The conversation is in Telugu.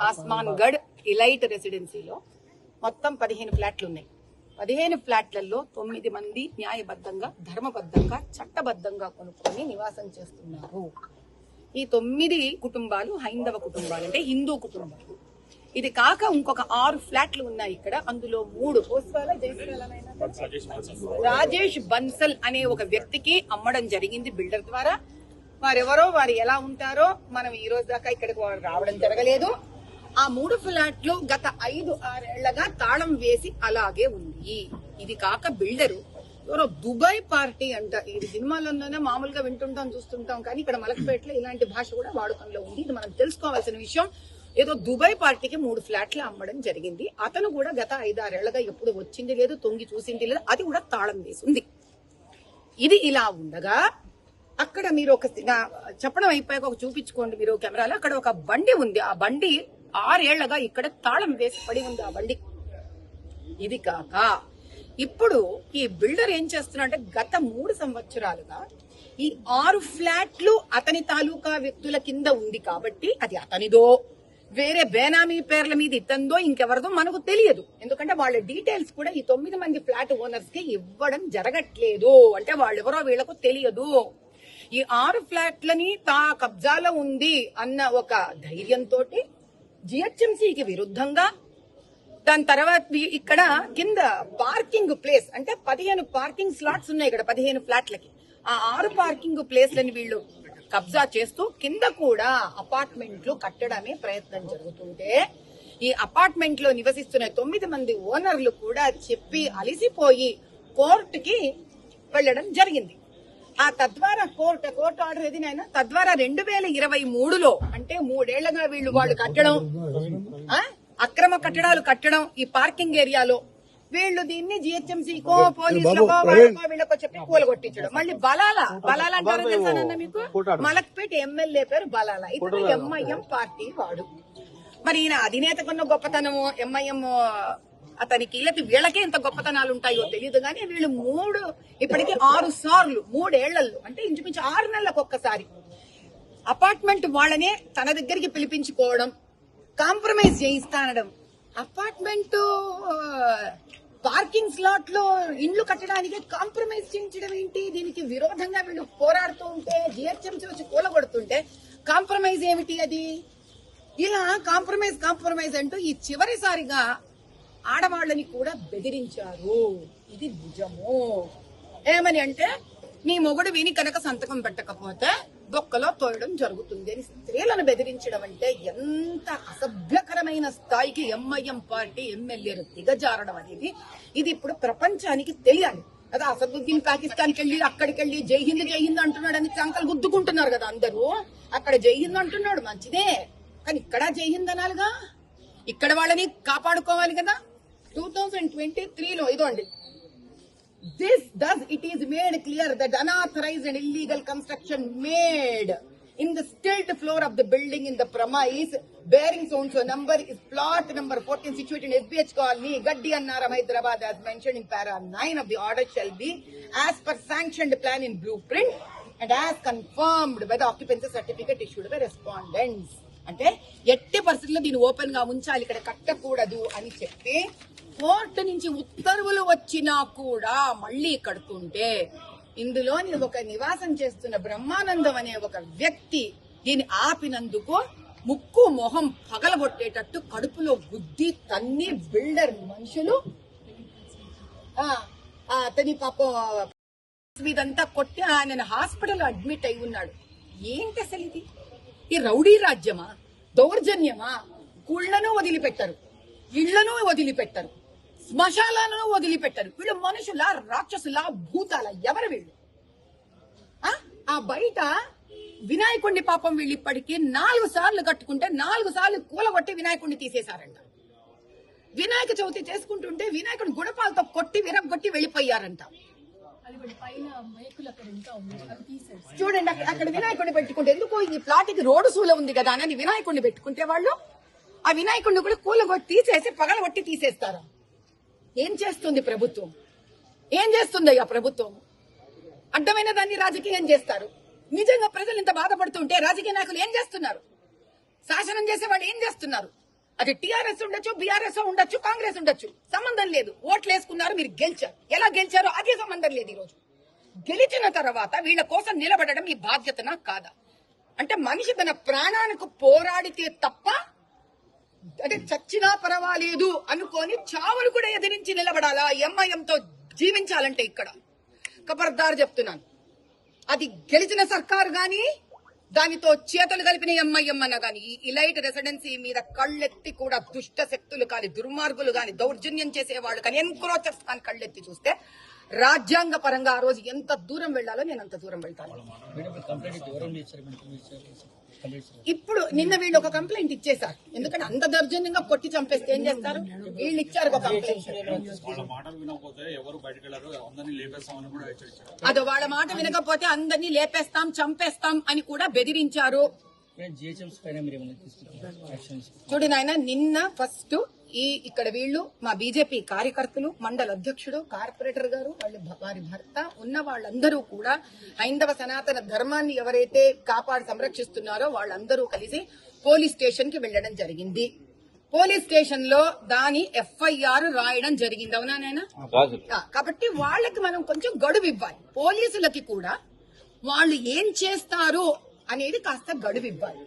ఆస్మాన్ గఢ్ ఇలైట్ రెసిడెన్సీలో మొత్తం 15 ఫ్లాట్లు ఉన్నాయి. 15 ఫ్లాట్లలో 9 మంది న్యాయబద్ధంగా, ధర్మబద్ధంగా, చట్టబద్ధంగా కొనుక్కొని నివాసం చేస్తున్నారు. ఈ 9 కుటుంబాలు హైందవ కుటుంబాలు, అంటే హిందూ కుటుంబాలు. ఇది కాక ఇంకొక 6 ఫ్లాట్లు ఉన్నాయి ఇక్కడ. అందులో 3 రాజేష్ బన్సల్ అనే ఒక వ్యక్తికి అమ్మడం జరిగింది బిల్డర్ ద్వారా. వారెవరో, వారు ఎలా ఉంటారో మనం ఈ రోజు దాకా ఇక్కడికి రావడం జరగలేదు. ఆ 3 ఫ్లాట్లు గత 5-6 ఏళ్లగా తాళం వేసి అలాగే ఉంది. ఇది కాక బిల్డరు ఎవరో దుబాయ్ పార్టీ అంట. ఇది సినిమాల్లోనే మామూలుగా వింటుంటాం, చూస్తుంటాం, కానీ ఇక్కడ మలక్పేటలో ఇలాంటి భాష కూడా వాడుకంలో ఉంది. ఇది మనం తెలుసుకోవాల్సిన విషయం. ఏదో దుబాయ్ పార్టీకి 3 ఫ్లాట్లు అమ్మడం జరిగింది. అతను కూడా గత 5-6 ఏళ్లగా ఎప్పుడు వచ్చింది లేదు, తొంగి చూసింది లేదు, అది కూడా తాళం వేసింది. ఇది ఇలా ఉండగా అక్కడ మీరు ఒక చెప్పడం అయిపోయాక ఒక చూపించుకోండి మీరు కెమెరాలో. అక్కడ ఒక బండి ఉంది. ఆ బండి 6 ఏళ్లగా ఇక్కడ తాళం వేసి పడి ఉంది ఆ బండి. ఇది కాక ఇప్పుడు ఈ బిల్డర్ ఏం చేస్తున్నాడంటే గత 3 సంవత్సరాలుగా ఈ 6 ఫ్లాట్లు అతని తాలూకా వ్యక్తుల కింద ఉంది కాబట్టి అది అతనిదో, వేరే బేనామీ పేర్ల మీద ఇతందో ఇంకెవరిదో మనకు తెలియదు. ఎందుకంటే వాళ్ళ డీటెయిల్స్ కూడా ఈ 9 మంది ఫ్లాట్ ఓనర్స్ కి ఇవ్వడం జరగట్లేదు. అంటే వాళ్ళెవరో వీళ్లకు తెలియదు. ఈ 6 ఫ్లాట్లని తా కబ్జాలో ఉంది అన్న ఒక ధైర్యంతో జిహెచ్ఎంసీకి విరుద్ధంగా, దాని తర్వాత ఇక్కడ కింద పార్కింగ్ ప్లేస్, అంటే 15 పార్కింగ్ స్లాట్స్ ఉన్నాయి ఇక్కడ 15 ఫ్లాట్లకి. ఆ 6 పార్కింగ్ ప్లేస్లని వీళ్ళు కబ్జా చేస్తూ కింద కూడా అపార్ట్మెంట్లు కట్టడమే ప్రయత్నం జరుగుతుంటే ఈ అపార్ట్మెంట్ లో నివసిస్తున్న 9 మంది ఓనర్లు కూడా చెప్పి అలిసిపోయి కోర్టుకి వెళ్లడం జరిగింది. ఆ తద్వారా కోర్టు ఆర్డర్ ఏది నాయన, తద్వారా 2023లో అంటే 3 ఏళ్లుగా వాళ్ళు కట్టడం, అక్రమ కట్టడాలు కట్టడం ఈ పార్కింగ్ ఏరియాలో, వీళ్ళు దీన్ని జిహెచ్ఎంసీకో పోలీసులకో వీళ్ళకో చెప్పి కూలగొట్టించడం. మళ్ళీ బలాలా అంటారో తెలుసానన్న మీకు, మలక్పేట ఎమ్మెల్యే పేరు బలాలా. ఇతను ఎంఐఎం పార్టీ వాడు. మరి ఈయన అధినేతకున్న గొప్పతనము, ఎంఐఎం అతనికి వీళ్ళకే ఎంత గొప్పతనాలు ఉంటాయో తెలియదు. కానీ వీళ్ళు ఇప్పటికీ 6 సార్లు 3 ఏళ్లలో, అంటే ఇంచుమించు 6 నెలలకు ఒక్కసారి అపార్ట్మెంట్ వాళ్ళనే తన దగ్గరికి పిలిపించుకోవడం, కాంప్రమైజ్ చేయిస్తానడం. అపార్ట్మెంట్ పార్కింగ్ స్లాట్ లో ఇండ్లు కట్టడానికి కాంప్రమైజ్ చేయించడం ఏంటి? దీనికి విరోధంగా వీళ్ళు పోరాడుతూ ఉంటే జిహెచ్ఎంసీ వచ్చి కూలగొడుతుంటే కాంప్రమైజ్ ఏమిటి అది? ఇలా కాంప్రమైజ్ అంటూ ఈ చివరిసారిగా ఆడవాళ్ళని కూడా బెదిరించారు. ఇది నిజము. ఏమని అంటే, నీ మొగుడు విని కనుక సంతకం పెట్టకపోతే బొక్కలో తోయడం జరుగుతుంది అని స్త్రీలను బెదిరించడం అంటే ఎంత అసభ్యకరమైన స్థాయికి ఎంఐఎం పార్టీ ఎమ్మెల్యేలు దిగజారడం అనేది ఇది ఇప్పుడు ప్రపంచానికి తెలియాలి. అదే అసదుద్దీన్ పాకిస్తాన్కి వెళ్లి అక్కడికి వెళ్లి జై హింద్ అంటున్నాడని చంకలు గుద్దుకుంటున్నారు కదా అందరూ. అక్కడ జై హింద్ అంటున్నాడు, మంచిదే, కానీ ఇక్కడ జై హింద్ అనాలిగా, ఇక్కడ వాళ్ళని కాపాడుకోవాలి కదా. 2023లో ఇదోండి, it is made clear that unauthorized and illegal construction made in the stilt floor of the building in the premise bearing so number is plot number 14 situated in SBH colony, Gaddi Annaram, Hyderabad, as mentioned in para 9 of the order shall be as per sanctioned plan in blueprint and as confirmed by the occupancy certificate issued by respondents. అంటే ఎట్టి పరిస్థితుల్లో దీన్ని ఓపెన్ గా ఉంచాలి, ఇక్కడ కట్టకూడదు అని చెప్పి కోర్టు నుంచి ఉత్తర్వులు వచ్చినా కూడా మళ్లీ కడుతుంటే ఇందులోని ఒక నివాసం చేస్తున్న బ్రహ్మానందం అనే ఒక వ్యక్తి దీన్ని ఆపినందుకు ముక్కు మొహం పగలగొట్టేటట్టు కడుపులో గుద్ది తన్ని బిల్డర్ మనుషులు అతని పాపం ఇదంతా కొట్టి ఆయన హాస్పిటల్ అడ్మిట్ అయి ఉన్నాడు. ఏంటి అసలు ఇది? ఈ రౌడీ రాజ్యమా, దౌర్జన్యమా? కుళ్లను వదిలిపెట్టరు, ఇళ్లను వదిలిపెట్టరు, శ్మశాలను వదిలిపెట్టరు. వీళ్ళు మనుషుల, రాక్షసుల, భూతాల? ఎవరు వీళ్ళు? ఆ బయట వినాయకుడిని పాపం వీళ్ళు ఇప్పటికీ 4 సార్లు కట్టుకుంటే 4 సార్లు కూలగొట్టి వినాయకుడిని తీసేశారంట. వినాయక చవితి చేసుకుంటుంటే వినాయకుడిని గుణపాలతో కొట్టి విరగొట్టి వెళ్లిపోయారంట. చూడండి, అక్కడ వినాయకుడిని పెట్టుకుంటే ఎందుకో ఈ ప్లాట్కి రోడ్డు సూల ఉంది కదా అని వినాయకుడిని పెట్టుకుంటే వాళ్ళు ఆ వినాయకుడిని కూడా కూలగొట్టి తీసేసి పగలగొట్టి తీసేస్తారా? ఏం చేస్తుంది ప్రభుత్వం? ఏం చేస్తుంది అయ్యా ప్రభుత్వం? అడ్డమైన దాన్ని రాజకీయం చేస్తారు. నిజంగా ప్రజలు ఇంత బాధపడుతుంటే రాజకీయ నాయకులు ఏం చేస్తున్నారు? శాసనం చేసే వాళ్ళు ఏం చేస్తున్నారు? అది టీఆర్ఎస్ ఉండొచ్చు, బీఆర్ఎస్ ఉండొచ్చు, కాంగ్రెస్ ఉండొచ్చు, సంబంధం లేదు. ఓట్లు వేసుకున్నారు, మీరు గెలిచారు. ఎలా గెలిచారో అదే సంబంధం లేదు. ఈ రోజు గెలిచిన తర్వాత వీళ్ళ కోసం నిలబడడం ఈ బాధ్యతనా కాదా? అంటే మనిషి తన ప్రాణానికి పోరాడితే తప్ప, అంటే చచ్చినా పర్వాలేదు అనుకొని చావును కూడా ఎదిరించి నిలబడాలా? ఎంఐఎంతో జీవించాలంటే ఇక్కడ ఖబర్దార్ చెప్తున్నాను. అది గెలిచిన సర్కారు గాని, దానితో చేతులు కలిపిన ఎంఐఎం అన్న గాని, ఈ ఇలైట్ రెసిడెన్సీ మీద కళ్ళెత్తి కూడా దుష్ట శక్తులు కాని, దుర్మార్గులు గాని, దౌర్జన్యం చేసేవాళ్ళు కానీ, ఎన్క్రోచర్స్ కానీ కళ్ళెత్తి చూస్తే రాజ్యాంగ పరంగా ఆ రోజు ఎంత దూరం వెళ్లాలో నేను అంత దూరం వెళ్తాను. ఇప్పుడు నిన్న వీళ్ళు ఒక కంప్లైంట్ ఇచ్చేశారు. ఎందుకంటే అంత దౌర్జన్యంగా కొట్టి చంపేస్తే ఏం చేస్తారు? వీళ్ళు ఇచ్చారు ఒక కంప్లైంట్. అది వాళ్ళ మాట వినకపోతే అందరినీ లేపేస్తాం, చంపేస్తాం అని కూడా బెదిరించారు. చూడు నాయన, నిన్న ఫస్ట్ ఇక్కడ వీళ్ళు మా బీజేపీ కార్యకర్తలు, మండల అధ్యక్షుడు, కార్పొరేటర్ గారు, వారి భర్త ఉన్న వాళ్ళందరూ కూడా హైందవ సనాతన ధర్మాన్ని ఎవరైతే కాపాడి సంరక్షిస్తున్నారో వాళ్ళందరూ కలిసి పోలీస్ స్టేషన్ కి వెళ్లడం జరిగింది. పోలీస్ స్టేషన్ లో దాని ఎఫ్ఐఆర్ రాయడం జరిగింది. అవునా నాయనా? కాబట్టి వాళ్ళకి మనం కొంచెం గడువు ఇవ్వాలి. పోలీసులకి కూడా వాళ్ళు ఏం చేస్తారు అనేది కాస్త గడువు ఇవ్వాలి.